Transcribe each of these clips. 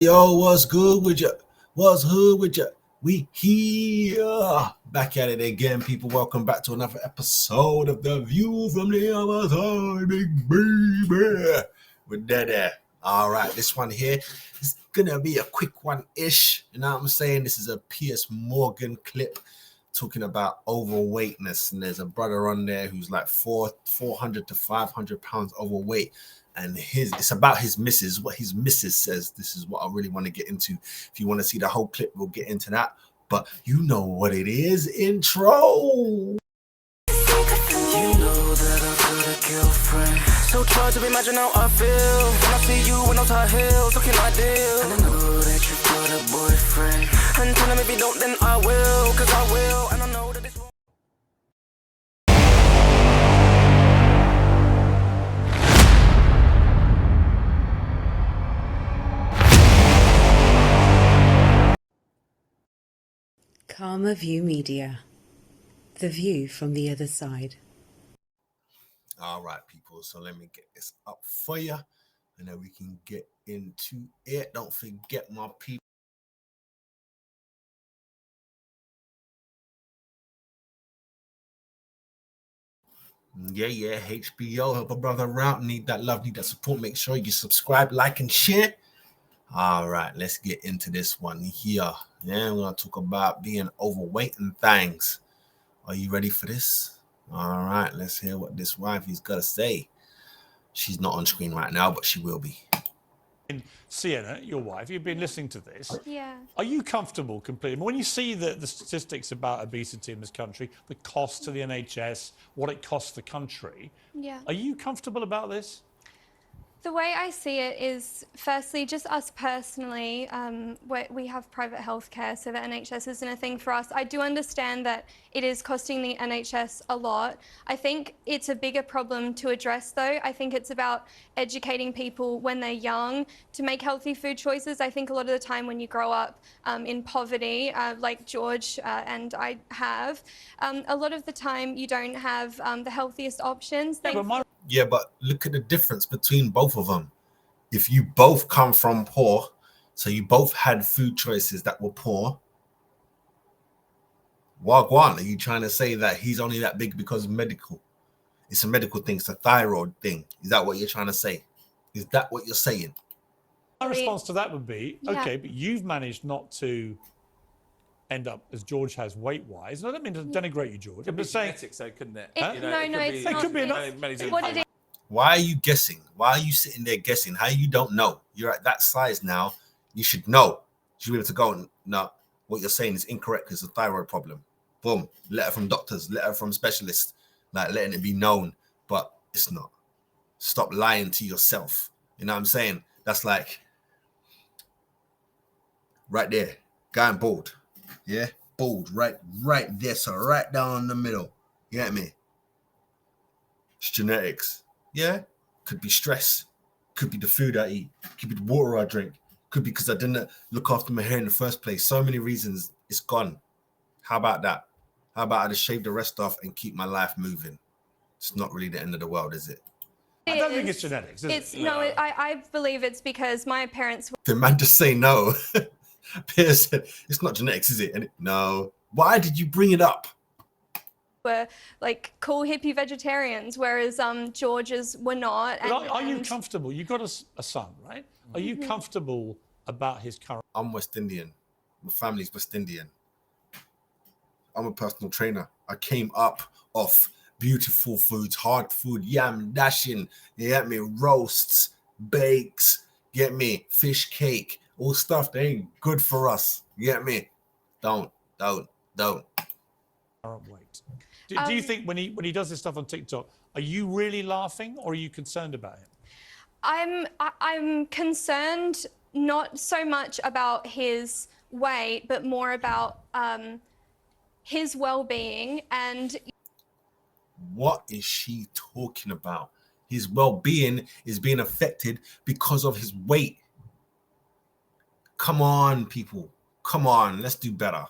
Yo, what's good with you? What's good with you? We here back at it again, people. Welcome back to another episode of The View from the Other Side, big baby. With that, all right, this one here is gonna be a quick one-ish. You know what I'm saying? This is a Piers Morgan clip talking about overweightness, and there's a brother on there who's like 400 to 500 pounds overweight, and it's about his missus. What his missus says. This is what I really want to get into. If you want to see the whole clip, we'll get into that, but you know what it is. Intro. You know that I've got a girlfriend, so try to imagine how I feel when I see you in those high heels, looking ideal. And I know that you've got a boyfriend, and tell him if you don't then I will, cause I will. And I know that it's wrong. Karma View Media. The view from the other side. All right, people. So let me get this up for you, and then we can get into it. Don't forget, my people. Yeah, HBO. Help a brother out. Need that love, need that support. Make sure you subscribe, like, and share. All right, let's get into this one here. Yeah, we're gonna talk about being overweight and things. Are you ready for this? All right, let's hear what this wifey's got to say. She's not on screen right now, but she will be. Sienna, your wife, you've been listening to this. Yeah. Are you comfortable completely? When you see the statistics about obesity in this country, the cost to the NHS, what it costs the country, Yeah. are you comfortable about this? The way I see it is, firstly, just us personally, we have private healthcare, so the NHS isn't a thing for us. I do understand that it is costing the NHS a lot. I think it's a bigger problem to address, though. I think it's about educating people when they're young to make healthy food choices. I think a lot of the time when you grow up in poverty, like George and I have, a lot of the time you don't have the healthiest options. Yeah, but look at the difference between both of them. If you both come from poor, so you both had food choices that were poor, Wagwan, are you trying to say that he's only that big because of medical? It's a medical thing. It's a thyroid thing. Is that what you're trying to say? Is that what you're saying? My response to that would be, Yeah. okay, but you've managed not to end up as George has weight-wise. And I don't mean to denigrate you, George. I'm just saying, genetics, though, couldn't it? It- no, no, it's It not. could be enough. It's what it is. Why are you guessing? Why are you sitting there guessing? How you don't know? You're at that size now. You should know. You should be able to go, no, what you're saying is incorrect because it's a thyroid problem. Boom. Letter from doctors, letter from specialists, like letting it be known, but it's not. Stop lying to yourself. You know what I'm saying? That's like right there, going bald. Yeah, bald, right there. So right down the middle. You get me? It's genetics. Yeah, could be stress, could be the food I eat, could be the water I drink, could be because I didn't look after my hair in the first place. So many reasons. It's gone. How about that? How about I just shave the rest off and keep my life moving? It's not really the end of the world, is it? I don't think it's genetics, is it? No, I believe it's because my parents The man just say no. Piers said, it's not genetics, is it? And no. Why did you bring it up? were like cool hippie vegetarians, whereas George's were not. But are you comfortable? You've got a son, right? Are you comfortable about his current? I'm West Indian. My family's West Indian. I'm a personal trainer. I came up off beautiful foods, hard food, yam, dashing, you get me, roasts, bakes, get me, fish cake, all stuff that ain't good for us. You get me? Don't. Current weight. Do you think when he does this stuff on TikTok, are you really laughing or are you concerned about him? I'm concerned not so much about his weight, but more about his well-being. And what is she talking about? His well-being is being affected because of his weight. Come on, people. Come on, let's do better.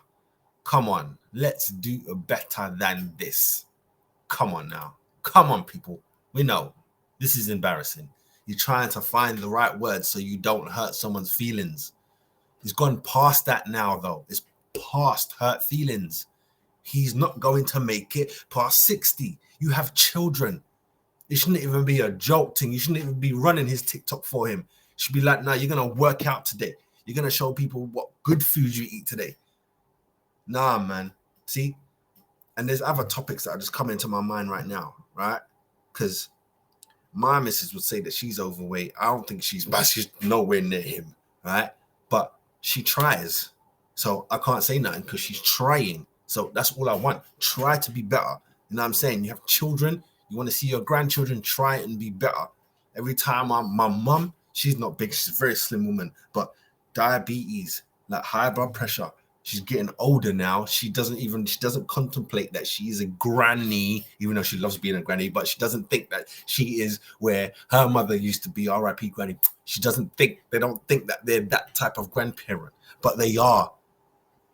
Come on, let's do better than this. Come on now. Come on, people. We know this is embarrassing. You're trying to find the right words so you don't hurt someone's feelings. He's gone past that now, though. It's past hurt feelings. He's not going to make it past 60. You have children. It shouldn't even be a joke thing. You shouldn't even be running his TikTok for him. It should be like, nah, you're going to work out today. You're going to show people what good food you eat today. Nah, man. See? And there's other topics that are just coming into my mind right now, right? Because my missus would say that she's overweight. I don't think she's nowhere near him, right? But she tries. So I can't say nothing because she's trying. So that's all I want. Try to be better. You know what I'm saying? You have children. You want to see your grandchildren try and be better. Every time my mum, she's not big. She's a very slim woman. But diabetes, like high blood pressure. She's getting older now. She doesn't contemplate that she is a granny, even though she loves being a granny, but she doesn't think that she is where her mother used to be, R.I.P. granny. They don't think that they're that type of grandparent, but they are.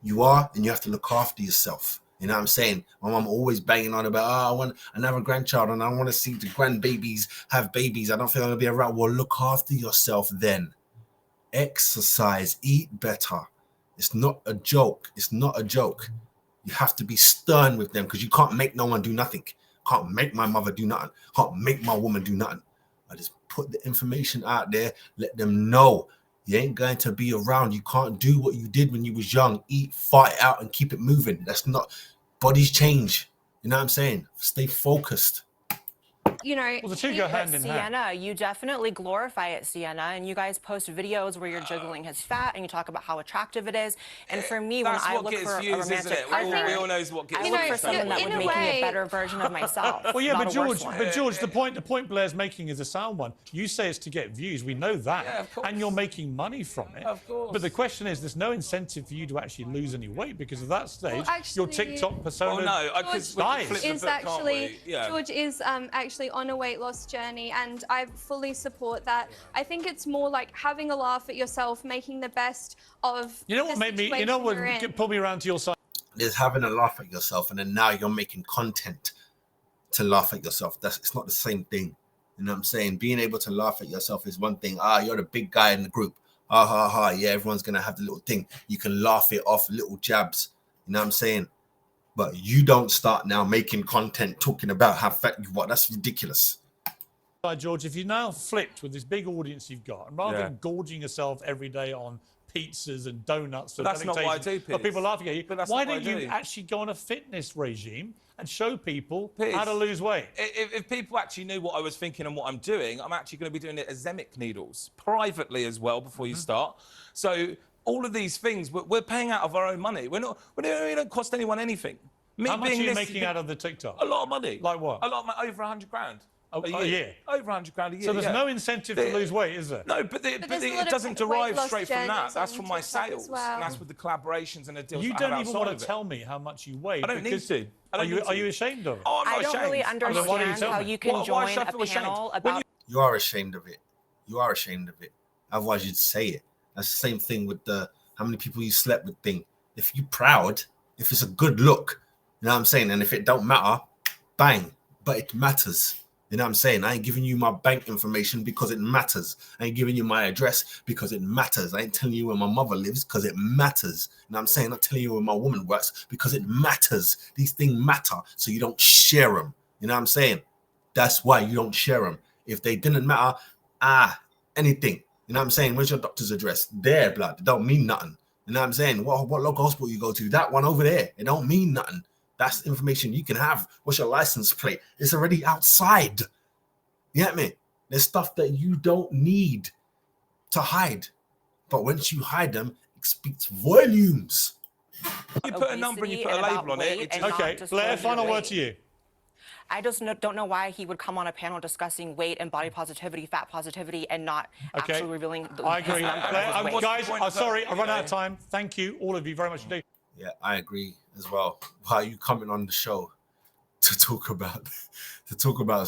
You are, and you have to look after yourself. You know what I'm saying? My mom always banging on about, I want another grandchild and I want to see the grandbabies have babies. I don't feel I'm going to be around. Well, look after yourself then. Exercise, eat better. It's not a joke. It's not a joke. You have to be stern with them because you can't make no one do nothing. Can't make my mother do nothing. Can't make my woman do nothing. I just put the information out there. Let them know you ain't going to be around. You can't do what you did when you was young. Eat, fight out, and keep it moving. That's not... Bodies change. You know what I'm saying? Stay focused. You know, well, the two go hand in hand. Sienna, you definitely glorify it, Sienna, and you guys post videos where you're juggling his fat and you talk about how attractive it is. And for me, when I look for a romantic partner, we all knows what gets I look for someone that would make me a better version of myself. Well, yeah, but George, the point Blair's making is a sound one. You say it's to get views. We know that, and you're making money from it. Of course. But the question is, there's no incentive for you to actually lose any weight because at that stage, your TikTok persona George is actually on a weight loss journey, and I fully support that. I think it's more like having a laugh at yourself, making the best of what made me, pull me around to your side. There's having a laugh at yourself, and then now you're making content to laugh at yourself. It's not the same thing. You know what I'm saying? Being able to laugh at yourself is one thing. You're the big guy in the group. Yeah, everyone's gonna have the little thing. You can laugh it off, little jabs. You know what I'm saying? But you don't start now making content talking about how fat you are. That's ridiculous. George, if you now flipped with this big audience you've got, and rather than gorging yourself every day on pizzas and donuts, but that's not what I do, Piers. People laughing at you. Why don't you actually go on a fitness regime and show people how to lose weight? If people actually knew what I was thinking and what I'm doing, I'm actually going to be doing it as Zemic needles privately as well before you start. So all of these things, we're paying out of our own money. We don't cost anyone anything. How much are you making out of the TikTok? A lot of money. Like what? A lot of money, over 100 grand. A year? Over 100 grand a year. So there's no incentive to lose weight, is there? No, but it doesn't derive straight from that. That's from my sales. And that's with the collaborations and the deals. You don't even want to tell me how much you weigh. I don't need to. Are you ashamed of it? Oh, I'm not ashamed. I don't really understand how you can join a panel about... You are ashamed of it. You are ashamed of it. Otherwise, you'd say it. That's the same thing with the how many people you slept with thing. If you're proud, if it's a good look, you know what I'm saying? And if it don't matter, bang. But it matters. You know what I'm saying? I ain't giving you my bank information because it matters. I ain't giving you my address because it matters. I ain't telling you where my mother lives because it matters. You know what I'm saying? I'm not telling you where my woman works because it matters. These things matter, so you don't share them. You know what I'm saying? That's why you don't share them. If they didn't matter, anything. You know what I'm saying? Where's your doctor's address? There, blood. It don't mean nothing. You know what I'm saying? What local hospital you go to? That one over there. It don't mean nothing. That's information you can have. What's your license plate? It's already outside. You get me? There's stuff that you don't need to hide. But once you hide them, it speaks volumes. You put a number and you put a label on it. Okay, Blair, final word to you. I just don't know why he would come on a panel discussing weight and body positivity, fat positivity, and not actually revealing the I agree. Blair, guys, I'm sorry, I run out of time. Thank you, all of you, very much indeed. Yeah, I agree as well. Why are you coming on the show to talk about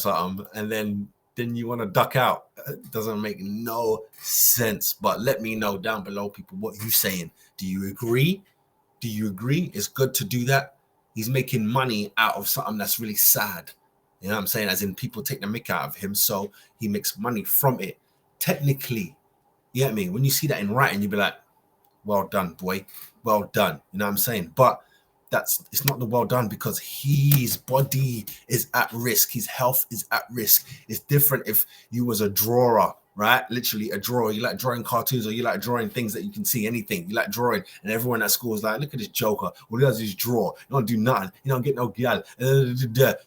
something and then you want to duck out? It doesn't make no sense. But let me know down below, people, what you saying. Do you agree? Do you agree? It's good to do that. He's making money out of something that's really sad. You know what I'm saying? As in, people take the mick out of him, so he makes money from it. Technically, you get me? When you see that in writing, you'd be like, well done, boy. Well done. You know what I'm saying? But it's not the well done, because his body is at risk. His health is at risk. It's different if you was a drawer, right? Literally a drawer. You like drawing cartoons, or you like drawing things that you can see, anything. You like drawing, and everyone at school is like, look at this joker. All he does is draw. You don't do nothing. You don't get no gal.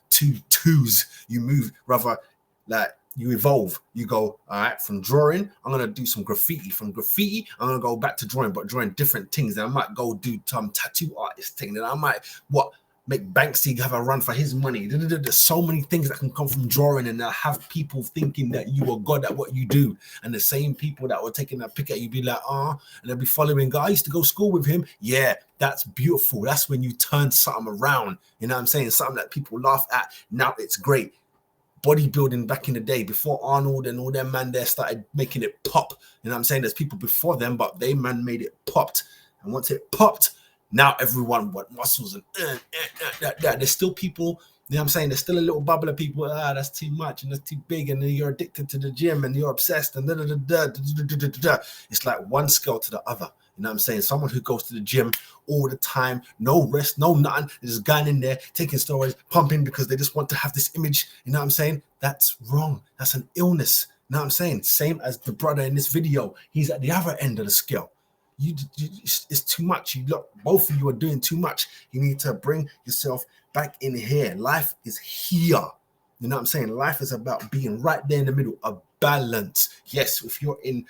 Two twos. You move, rather like you evolve. You go, all right, from drawing, I'm going to do some graffiti. From graffiti, I'm going to go back to drawing, but drawing different things. And I might go do some tattoo artist thing. Then I might, make Banksy have a run for his money. There's so many things that can come from drawing, and they'll have people thinking that you are God at what you do. And the same people that were taking that pick at you be like, and they'll be following. I used to go to school with him. Yeah, that's beautiful. That's when you turn something around. You know what I'm saying? Something that people laugh at. Now it's great. Bodybuilding back in the day, before Arnold and all them man there started making it pop. You know what I'm saying? There's people before them, but they man made it popped. And once it popped, now everyone want muscles and that. There's still people, you know what I'm saying? There's still a little bubble of people, that's too much and that's too big, and then you're addicted to the gym and you're obsessed and It's like one scale to the other. You know what I'm saying? Someone who goes to the gym all the time, no rest, no nothing, they're just going in there, taking steroids, pumping because they just want to have this image. You know what I'm saying? That's wrong. That's an illness. You know what I'm saying? Same as the brother in this video. He's at the other end of the scale. It's too much. Both of you are doing too much. You need to bring yourself back in here. Life is here. You know what I'm saying? Life is about being right there in the middle, a balance. Yes, if you're in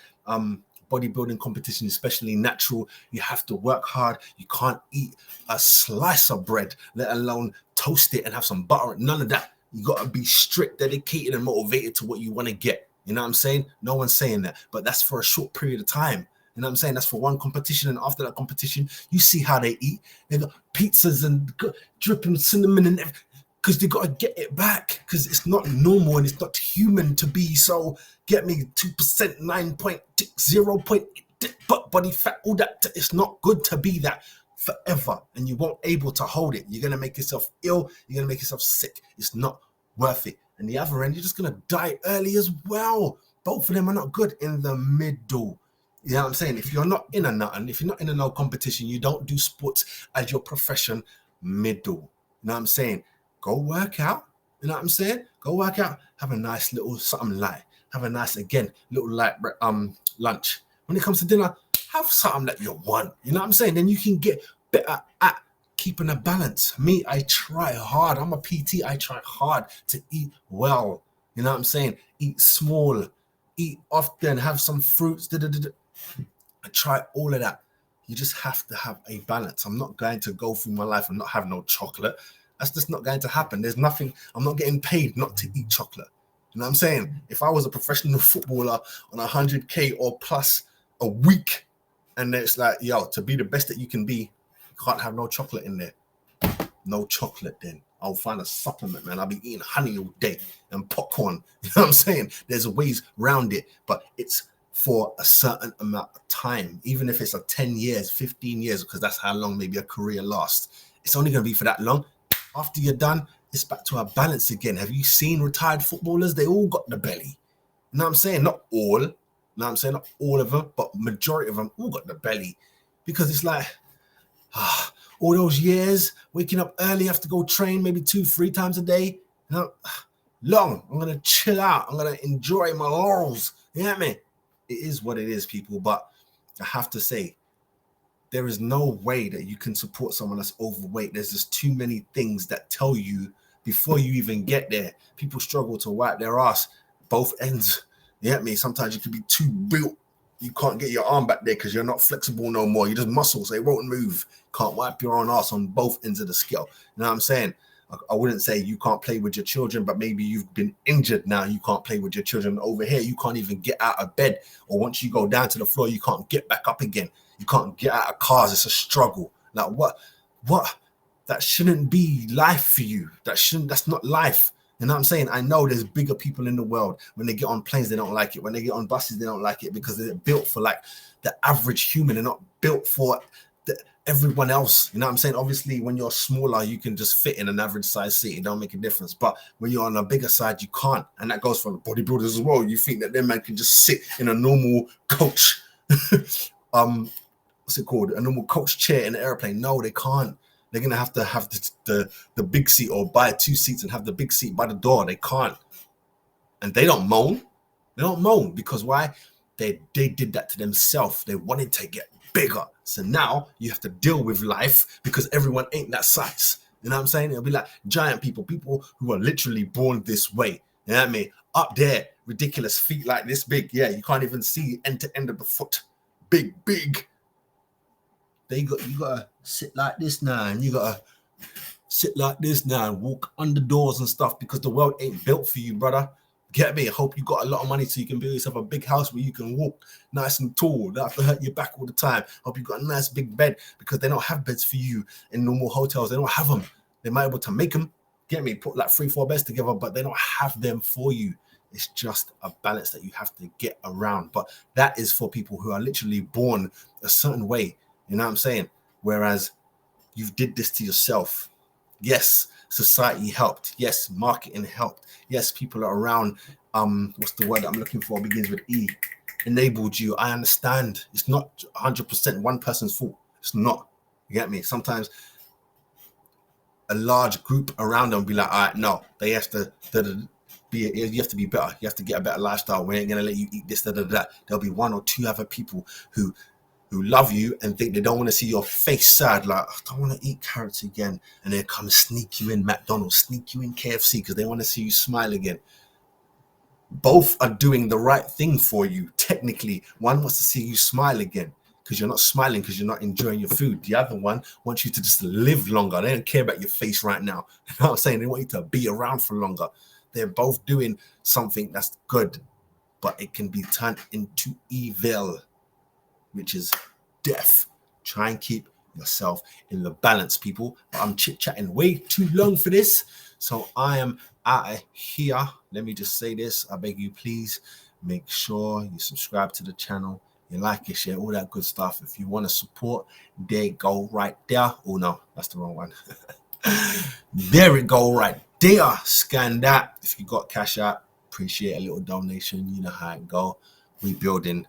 bodybuilding competition, especially natural, you have to work hard. You can't eat a slice of bread, let alone toast it and have some butter. None of that. You got to be strict, dedicated, and motivated to what you want to get. You know what I'm saying? No one's saying that, but that's for a short period of time. You know what I'm saying? That's for one competition, and after that competition, you see how they eat. They got pizzas and dripping cinnamon and everything, because they got to get it back, because it's not normal and it's not human to be so, get me 2%, 9.0 but body fat, all that. It's not good to be that forever, and you won't able to hold it. You're going to make yourself ill. You're going to make yourself sick. It's not worth it. And the other end, you're just going to die early as well. Both of them are not good. In the middle. You know what I'm saying? If you're not in a nothing, if you're not in a no competition, you don't do sports as your profession, middle. You know what I'm saying? Go work out. You know what I'm saying? Go work out. Have a nice little something light. Have a nice, again, little light lunch. When it comes to dinner, have something that you want. You know what I'm saying? Then you can get better at keeping a balance. Me, I try hard. I'm a PT. I try hard to eat well. You know what I'm saying? Eat small. Eat often. Have some fruits. I try all of that. You just have to have a balance. I'm not going to go through my life and not have no chocolate. That's just not going to happen. There's nothing. I'm not getting paid not to eat chocolate. You know what I'm saying? If I was a professional footballer on 100K or plus a week, and it's like, yo, to be the best that you can be, you can't have no chocolate in there. No chocolate then. I'll find a supplement, man. I'll be eating honey all day and popcorn. You know what I'm saying? There's ways around it, but it's for a certain amount of time, even if it's 10 years, 15 years, because that's how long maybe a career lasts. It's only going to be for that long. After you're done, it's back to a balance again. Have you seen retired footballers? They all got the belly. You know what I'm saying? Not all. You know what I'm saying? Not all of them, but majority of them all got the belly. Because it's like, all those years, waking up early, have to go train maybe 2-3 times a day. You know, long. I'm going to chill out. I'm going to enjoy my laurels. You know what I mean? It is what it is, people. But I have to say, there is no way that you can support someone that's overweight. There's just too many things that tell you before you even get there. People struggle to wipe their ass both ends. You get me? Sometimes you can be too built. You can't get your arm back there because you're not flexible no more. You're just muscle, so it won't move. Can't wipe your own ass on both ends of the scale. You know what I'm saying? I wouldn't say you can't play with your children, but maybe you've been injured now. You can't play with your children. Over here, you can't even get out of bed. Or once you go down to the floor, you can't get back up again. You can't get out of cars. It's a struggle. Like what? That shouldn't be life for you. That's not life. You know what I'm saying? I know there's bigger people in the world. When they get on planes, they don't like it. When they get on buses, they don't like it because they're built for like the average human. They're not built for everyone else. You know what I'm saying? Obviously, when you're smaller, you can just fit in an average size seat. It don't make a difference. But when you're on a bigger side, you can't. And that goes for bodybuilders as well. You think that them man can just sit in a normal coach. what's it called, a normal coach chair in an airplane. No, they can't. They're gonna have to have the big seat, or buy 2 seats and have the big seat by the door. They can't, and they don't moan. They don't moan because why? They did that to themselves. They wanted to get bigger. So now you have to deal with life because everyone ain't that size. You know what I'm saying? It'll be like giant people who are literally born this way. You know what I mean? Up there, ridiculous feet like this big. Yeah, you can't even see end to end of the foot. Big. You gotta sit like this now, and you gotta sit like this now and walk under doors and stuff because the world ain't built for you, brother. Get me? I hope you got a lot of money so you can build yourself a big house where you can walk nice and tall. Don't have to hurt your back all the time. Hope you got a nice big bed because they don't have beds for you in normal hotels. They don't have them. They might be able to make them. Get me? Put like 3-4 beds together, but they don't have them for you. It's just a balance that you have to get around. But that is for people who are literally born a certain way. You know what I'm saying? Whereas you did this to yourself. Yes, society helped. Yes, marketing helped. Yes, people are around. What's the word that I'm looking for? Begins with E. Enabled you. I understand. It's not 100% one person's fault. It's not. You get me? Sometimes a large group around them be like, all right, no, they have to you have to be better. You have to get a better lifestyle. We ain't gonna let you eat this, that. There'll be 1 or 2 other people who love you and think they don't want to see your face sad, like, I don't want to eat carrots again, and they come sneak you in McDonald's, sneak you in KFC because they want to see you smile again. Both are doing the right thing for you, technically. One wants to see you smile again because you're not smiling because you're not enjoying your food. The other one wants you to just live longer. They don't care about your face right now. You know what I'm saying? They want you to be around for longer. They're both doing something that's good, but it can be turned into evil, which is death. Try and keep yourself in the balance, people. But I'm chit-chatting way too long for this, so I am out of here. Let me just say this. I beg you, please make sure you subscribe to the channel, you like it, share, all that good stuff. If you want to support, there it go right there. Oh no, that's the wrong one. There it go right there. Scan that. If you got cash out, appreciate a little donation. You know how it go. We building.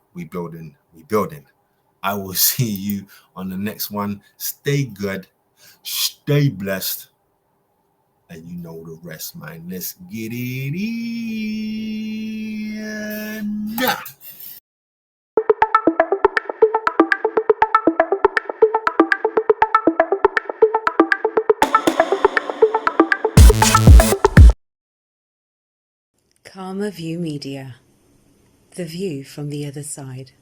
I will see you on the next one. Stay good, stay blessed, and you know the rest, man. Let's get it in. Karma View Media. The view from the other side.